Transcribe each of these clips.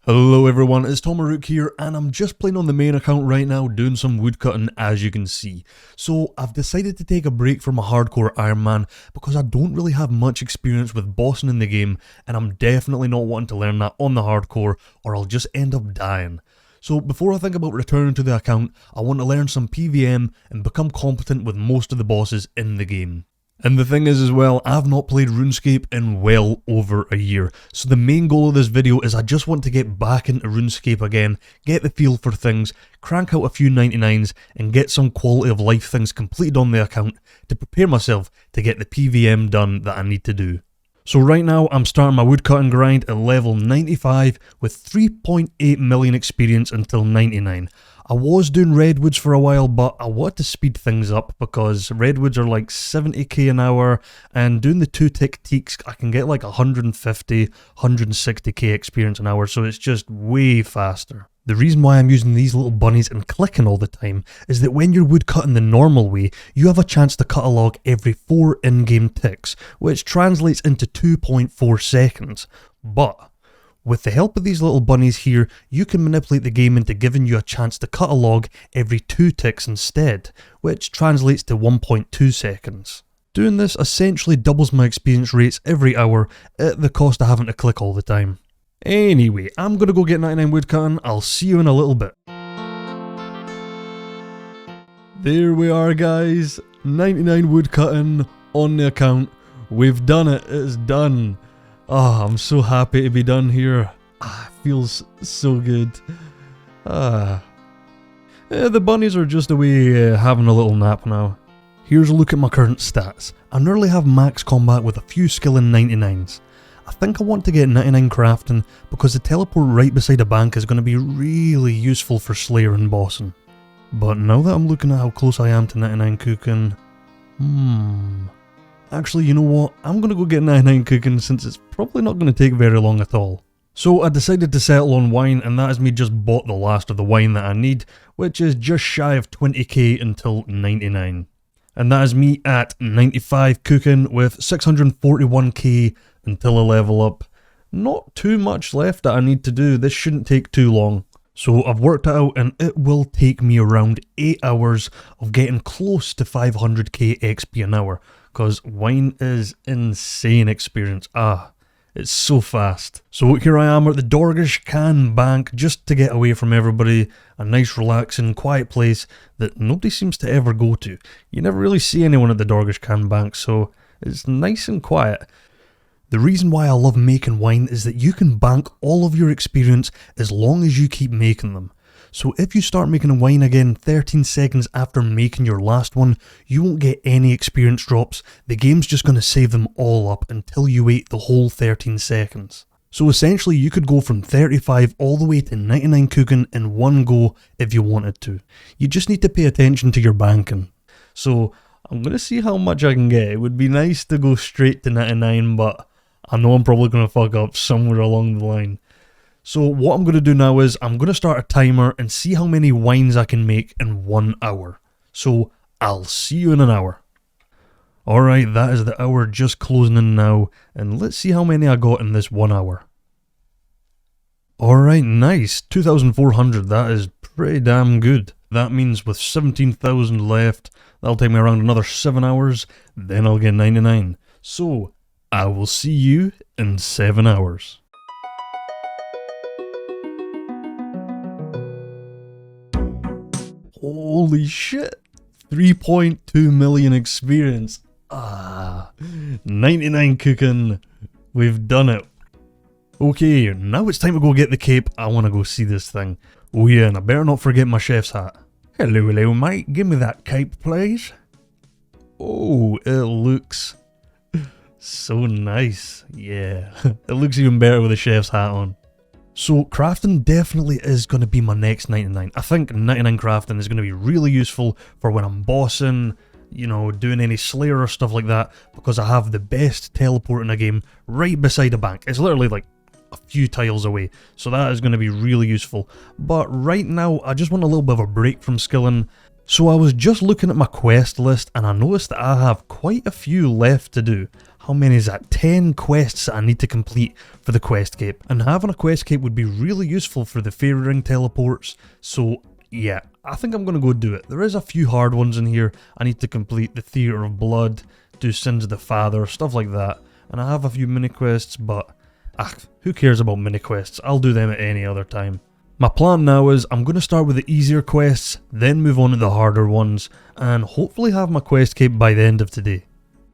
Hello everyone, it's Tomarook here and I'm just playing on the main account right now doing some woodcutting as you can see. So I've decided to take a break from a hardcore Iron Man because I don't really have much experience with bossing in the game and I'm definitely not wanting to learn that on the hardcore or I'll just end up dying. So before I think about returning to the account, I want to learn some PVM and become competent with most of the bosses in the game. And the thing is as well, I've not played RuneScape in well over a year, so the main goal of this video is I just want to get back into RuneScape again, get the feel for things, crank out a few 99s and get some quality of life things completed on the account to prepare myself to get the PVM done that I need to do. So right now I'm starting my woodcutting grind at level 95 with 3.8 million experience until 99. I was doing redwoods for a while, but I wanted to speed things up because redwoods are like 70k an hour, and doing the 2-tick teaks I can get like 150, 160k experience an hour, so it's just way faster. The reason why I'm using these little bunnies and clicking all the time is that when you're woodcutting the normal way, you have a chance to cut a log every 4 in-game ticks, which translates into 2.4 seconds. But with the help of these little bunnies here, you can manipulate the game into giving you a chance to cut a log every 2 ticks instead, which translates to 1.2 seconds. Doing this essentially doubles my experience rates every hour at the cost of having to click all the time. Anyway, I'm gonna go get 99 woodcutting, I'll see you in a little bit. There we are guys, 99 woodcutting on the account. We've done it, it's done. Oh, I'm so happy to be done here. Feels so good. The bunnies are just away having a little nap now. Here's a look at my current stats. I nearly have max combat with a few skill in 99s. I think I want to get 99 crafting because the teleport right beside a bank is going to be really useful for Slayer and bossing. But now that I'm looking at how close I am to 99 cooking, actually, you know what? I'm going to go get 99 cooking since it's probably not going to take very long at all. So I decided to settle on wine, and that is me just bought the last of the wine that I need, which is just shy of 20k until 99. And that is me at 95 cooking with 641k until a level up. Not too much left that I need to do, this shouldn't take too long. So I've worked it out and it will take me around 8 hours of getting close to 500k XP an hour. Because wine is insane experience. It's so fast. So here I am at the Dorgish Khan Bank just to get away from everybody. A nice relaxing quiet place that nobody seems to ever go to. You never really see anyone at the Dorgish Khan Bank, so it's nice and quiet. The reason why I love making wine is that you can bank all of your experience as long as you keep making them. So if you start making a wine again 13 seconds after making your last one, you won't get any experience drops. The game's just going to save them all up until you wait the whole 13 seconds. So essentially you could go from 35 all the way to 99 cooking in one go if you wanted to. You just need to pay attention to your banking. So I'm going to see how much I can get. It would be nice to go straight to 99, but I know I'm probably going to fuck up somewhere along the line. So what I'm going to do now is I'm going to start a timer and see how many wines I can make in 1 hour. So I'll see you in an hour. Alright, that is the hour just closing in now, and let's see how many I got in this 1 hour. Alright, nice, 2,400, that is pretty damn good. That means with 17,000 left, that'll take me around another 7 hours, then I'll get 99. So I will see you in 7 hours. Holy shit, 3.2 million experience. 99 cooking, we've done it. Okay, now it's time to go get the cape. I want to go see this thing. Oh yeah, and I better not forget my chef's hat. Hello mate, give me that cape please. Oh, it looks so nice, yeah. It looks even better with the chef's hat on. So crafting definitely is going to be my next 99. I think 99 crafting is going to be really useful for when I'm bossing, you know, doing any Slayer or stuff like that, because I have the best teleport in a game right beside a bank. It's literally like a few tiles away, so that is going to be really useful. But right now I just want a little bit of a break from skilling. So I was just looking at my quest list and I noticed that I have quite a few left to do. how many is that? 10 quests that I need to complete for the quest cape. And having a quest cape would be really useful for the fairy ring teleports. So yeah, I think I'm going to go do it. There is a few hard ones in here. I need to complete the Theatre of Blood, do Sins of the Father, stuff like that. And I have a few mini quests, but who cares about mini quests? I'll do them at any other time. My plan now is I'm going to start with the easier quests, then move on to the harder ones, and hopefully have my quest cape by the end of today.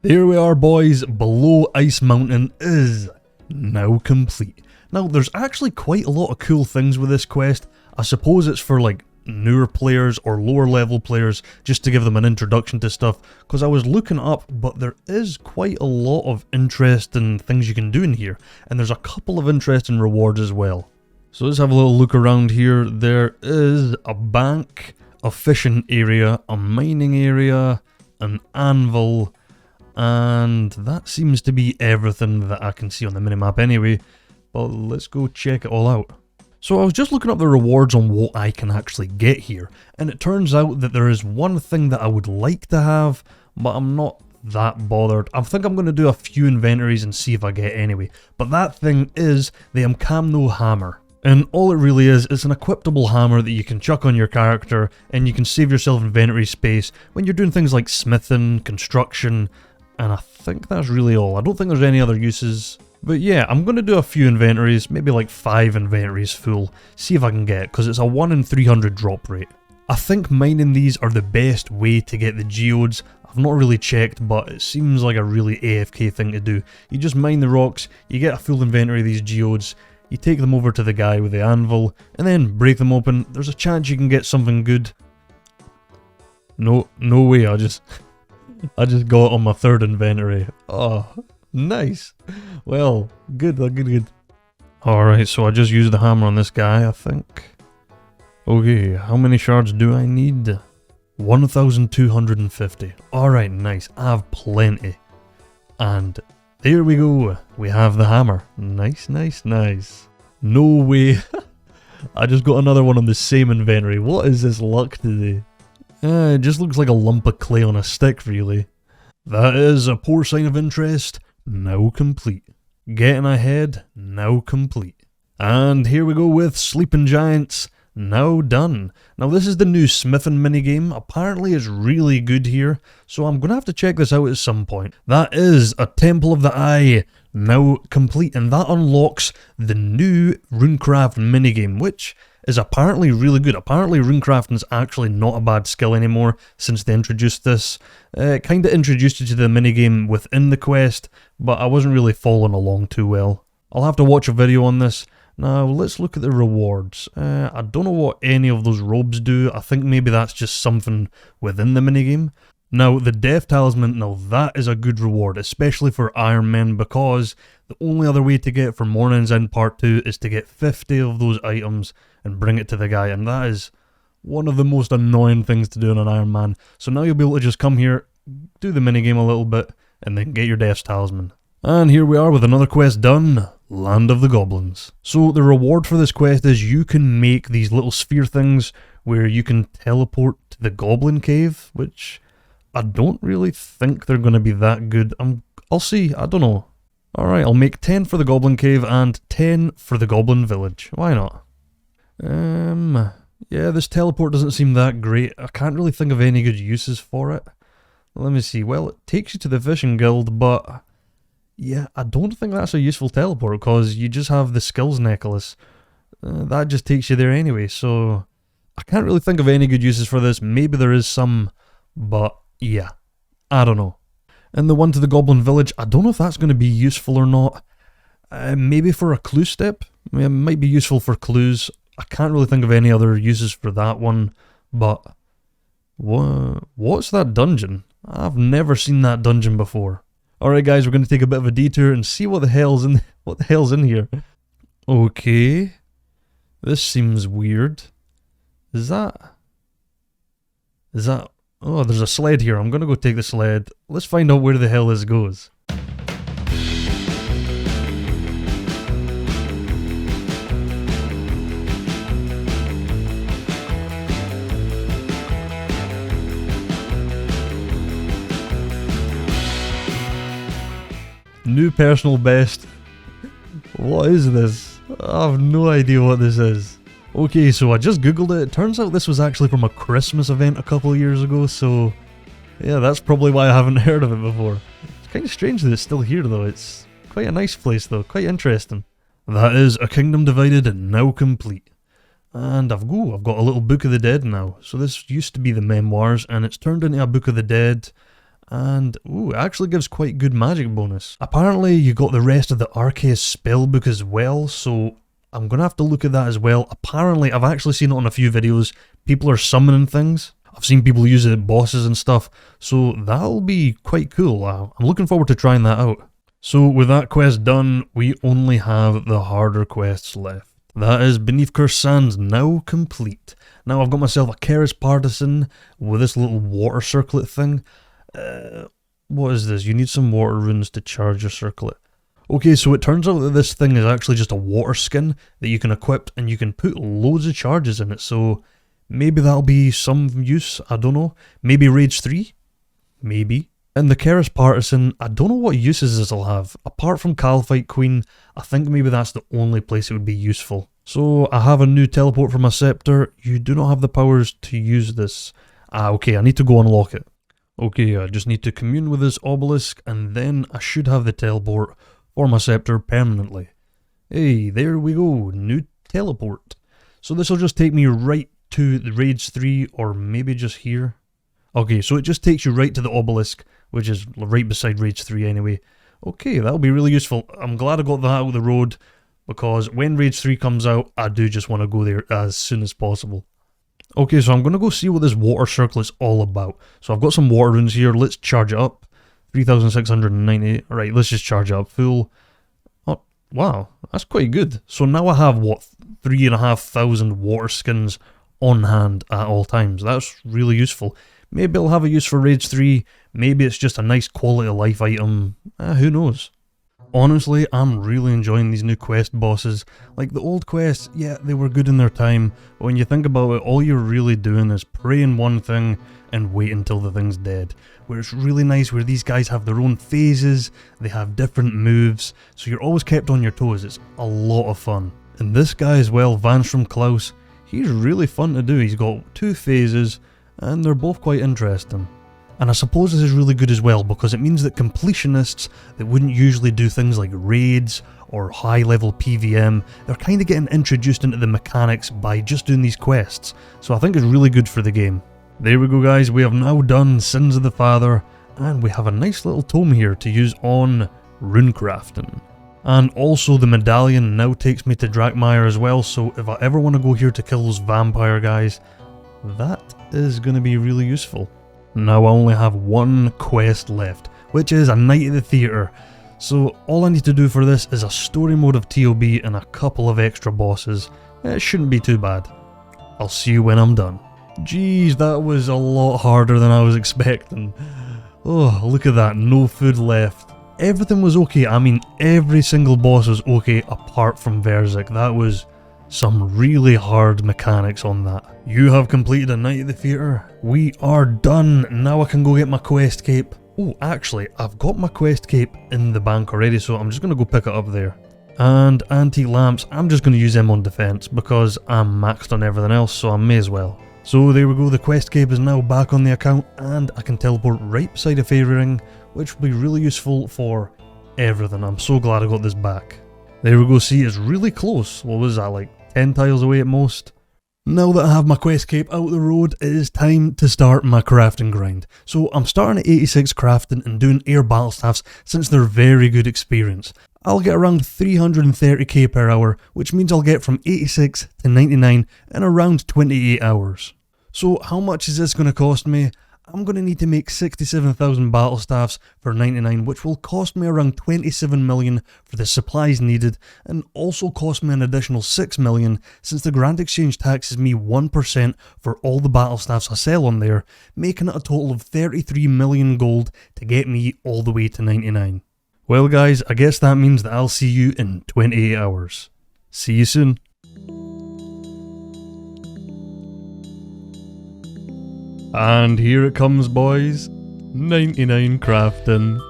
There we are, boys. Below Ice Mountain is now complete. Now, there's actually quite a lot of cool things with this quest. I suppose it's for like newer players or lower level players, just to give them an introduction to stuff, because I was looking up, but there is quite a lot of interesting things you can do in here, and there's a couple of interesting rewards as well. So let's have a little look around here. There is a bank, a fishing area, a mining area, an anvil, and that seems to be everything that I can see on the minimap anyway, but let's go check it all out. So I was just looking up the rewards on what I can actually get here, and it turns out that there is one thing that I would like to have, but I'm not that bothered. I think I'm going to do a few inventories and see if I get anyway, but that thing is the Amkamno Hammer. And all it really is an equipable hammer that you can chuck on your character, and you can save yourself inventory space when you're doing things like smithing, construction, and I think that's really all. I don't think there's any other uses. But yeah, I'm going to do a few inventories, maybe like 5 inventories full, see if I can get it, because it's a 1 in 300 drop rate. I think mining these are the best way to get the geodes. I've not really checked, but it seems like a really AFK thing to do. You just mine the rocks, you get a full inventory of these geodes, you take them over to the guy with the anvil, and then break them open. There's a chance you can get something good. No way, I just got it on my 3rd inventory. Oh, nice. Well, good. Alright, so I just used the hammer on this guy, I think. Okay, how many shards do I need? 1,250. Alright, nice. I have plenty. And there we go. We have the hammer. Nice. No way. I just got another one on the same inventory. What is this luck today? It just looks like a lump of clay on a stick, really. That is a poor sign of interest. Now complete. Getting ahead. Now complete. And here we go with Sleeping Giants. Now done. Now this is the new smithing minigame. Apparently it's really good here, so I'm going to have to check this out at some point. That is a Temple of the Eye. Now complete, and that unlocks the new runecraft minigame, which is apparently really good. Apparently runecrafting is actually not a bad skill anymore since they introduced this. It kind of introduced you to the minigame within the quest, but I wasn't really following along too well. I'll have to watch a video on this. Now, let's look at the rewards. I don't know what any of those robes do. I think maybe that's just something within the minigame. Now, the Death Talisman, now that is a good reward, especially for Iron Men, because the only other way to get it for Morning's End Part 2 is to get 50 of those items and bring it to the guy, and that is one of the most annoying things to do in an Iron Man. So now you'll be able to just come here, do the minigame a little bit, and then get your Death Talisman. And here we are with another quest done. Land of the Goblins. So the reward for this quest is you can make these little sphere things where you can teleport to the Goblin Cave, which I don't really think they're going to be that good. I'll see, I don't know. Alright, I'll make 10 for the Goblin Cave and 10 for the Goblin Village. Why not? Yeah, this teleport doesn't seem that great. I can't really think of any good uses for it. Let me see. Well, it takes you to the Fishing Guild, but yeah, I don't think that's a useful teleport, because you just have the skills necklace. That just takes you there anyway, so I can't really think of any good uses for this. Maybe there is some, but yeah, I don't know. And the one to the Goblin Village, I don't know if that's going to be useful or not. Maybe for a clue step? It might be useful for clues. I can't really think of any other uses for that one, but what's that dungeon? I've never seen that dungeon before. Alright guys, we're going to take a bit of a detour and see what the hell's in here. Okay. This seems weird. Is that... Oh, there's a sled here. I'm going to go take the sled. Let's find out where the hell this goes. New personal best. What is this? I have no idea what this is. Okay, so I just googled it. It turns out this was actually from a Christmas event a couple of years ago, so yeah, that's probably why I haven't heard of it before. It's kind of strange that it's still here though. It's quite a nice place though, quite interesting. That is A Kingdom Divided and now complete. And I've got a little Book of the Dead now. So this used to be the memoirs and it's turned into a Book of the Dead. And, ooh, it actually gives quite good magic bonus. Apparently you got the rest of the Arceus spellbook as well, so I'm going to have to look at that as well. Apparently, I've actually seen it on a few videos. People are summoning things. I've seen people use it at bosses and stuff, so that'll be quite cool. I'm looking forward to trying that out. So with that quest done, we only have the harder quests left. That is Beneath Cursed Sands now complete. Now I've got myself a Keris Partisan with this little water circlet thing. What is this? You need some water runes to charge your circlet. Okay, so it turns out that this thing is actually just a water skin that you can equip and you can put loads of charges in it, so maybe that'll be some use, I don't know. Maybe Rage 3? Maybe. And the Keris Partisan, I don't know what uses this will have. Apart from Calphite Queen, I think maybe that's the only place it would be useful. So I have a new teleport for my scepter. You do not have the powers to use this. Okay, I need to go unlock it. Okay, I just need to commune with this obelisk and then I should have the teleport for my scepter permanently. Hey, there we go, new teleport. So this will just take me right to the Rage 3 or maybe just here. Okay, so it just takes you right to the obelisk, which is right beside Rage 3 anyway. Okay, that'll be really useful. I'm glad I got that out of the road because when Rage 3 comes out, I do just want to go there as soon as possible. Okay, so I'm going to go see what this water circle is all about. So I've got some water runes here. Let's charge it up. 3,690. Alright, let's just charge it up full. Oh, wow, that's quite good. So now I have, what, 3,500 water skins on hand at all times. That's really useful. Maybe it'll have a use for Rage 3. Maybe it's just a nice quality of life item. Who knows? Honestly, I'm really enjoying these new quest bosses. Like the old quests, yeah, they were good in their time, but when you think about it, all you're really doing is praying one thing and wait until the thing's dead. Where it's really nice where these guys have their own phases, they have different moves, so you're always kept on your toes. It's a lot of fun. And this guy as well, Vance from Klaus, he's really fun to do. He's got 2 phases, and they're both quite interesting. And I suppose this is really good as well because it means that completionists that wouldn't usually do things like raids or high level PVM, they're kind of getting introduced into the mechanics by just doing these quests, so I think it's really good for the game. There we go guys, we have now done Sins of the Father, and we have a nice little tome here to use on runecrafting. And also the medallion now takes me to Drakmire as well, so if I ever want to go here to kill those vampire guys, that is going to be really useful. Now I only have one quest left, which is a night at the theatre. So all I need to do for this is a story mode of TOB and a couple of extra bosses. It shouldn't be too bad. I'll see you when I'm done. Jeez, that was a lot harder than I was expecting. Oh, look at that, no food left. Everything was okay, I mean every single boss was okay apart from Verzik. That was some really hard mechanics on that. You have completed a night at the theatre. We are done. Now I can go get my quest cape. Oh, actually, I've got my quest cape in the bank already, so I'm just going to go pick it up there. And antique lamps, I'm just going to use them on defense because I'm maxed on everything else, so I may as well. So there we go, the quest cape is now back on the account and I can teleport right beside a fairy ring, which will be really useful for everything. I'm so glad I got this back. There we go, see, it's really close. What was that, like 10 tiles away at most? Now that I have my quest cape out the road, it is time to start my crafting grind. So I'm starting at 86 crafting and doing air battle staffs since they're very good experience. I'll get around 330k per hour, which means I'll get from 86 to 99 in around 28 hours. So how much is this going to cost me? I'm going to need to make 67,000 battle staffs for 99, which will cost me around 27 million for the supplies needed, and also cost me an additional 6 million since the Grand Exchange taxes me 1% for all the battle staffs I sell on there, making it a total of 33 million gold to get me all the way to 99. Well guys, I guess that means that I'll see you in 28 hours. See you soon. And here it comes, boys. 99 crafting.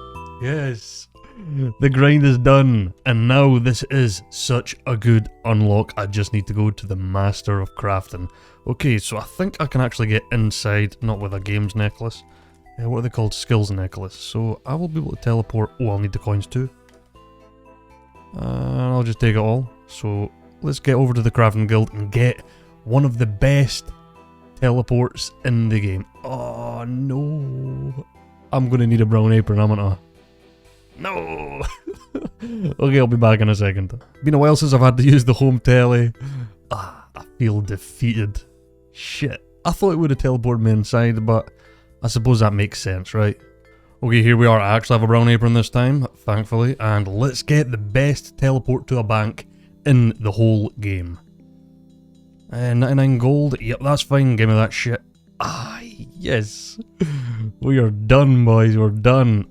Yes. The grind is done, and now this is such a good unlock. I just need to go to the Master of Crafting. Okay, so I think I can actually get inside, not with a games necklace. What are they called? Skills necklace. So I will be able to teleport. Oh, I'll need the coins too. And I'll just take it all. So let's get over to the Crafting Guild and get one of the best teleports in the game. Oh no. I'm gonna need a brown apron, I'm gonna... No! Okay, I'll be back in a second. Been a while since I've had to use the home telly. I feel defeated. Shit. I thought it would have teleported me inside, but I suppose that makes sense, right? Okay, here we are. I actually have a brown apron this time, thankfully, and let's get the best teleport to a bank in the whole game. 99 gold. Yep, that's fine. Give me that shit. Yes. We are done, boys. We're done.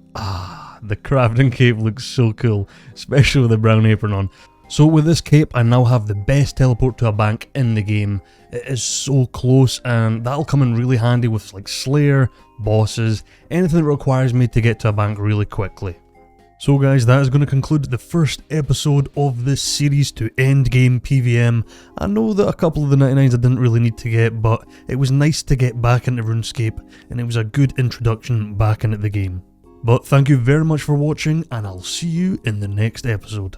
The crafting cape looks so cool, especially with the brown apron on. So with this cape, I now have the best teleport to a bank in the game. It is so close, and that'll come in really handy with like Slayer, bosses, anything that requires me to get to a bank really quickly. So guys, that is going to conclude the first episode of this series to endgame PVM. I know that a couple of the 99s I didn't really need to get, but it was nice to get back into RuneScape, and it was a good introduction back into the game. But thank you very much for watching, and I'll see you in the next episode.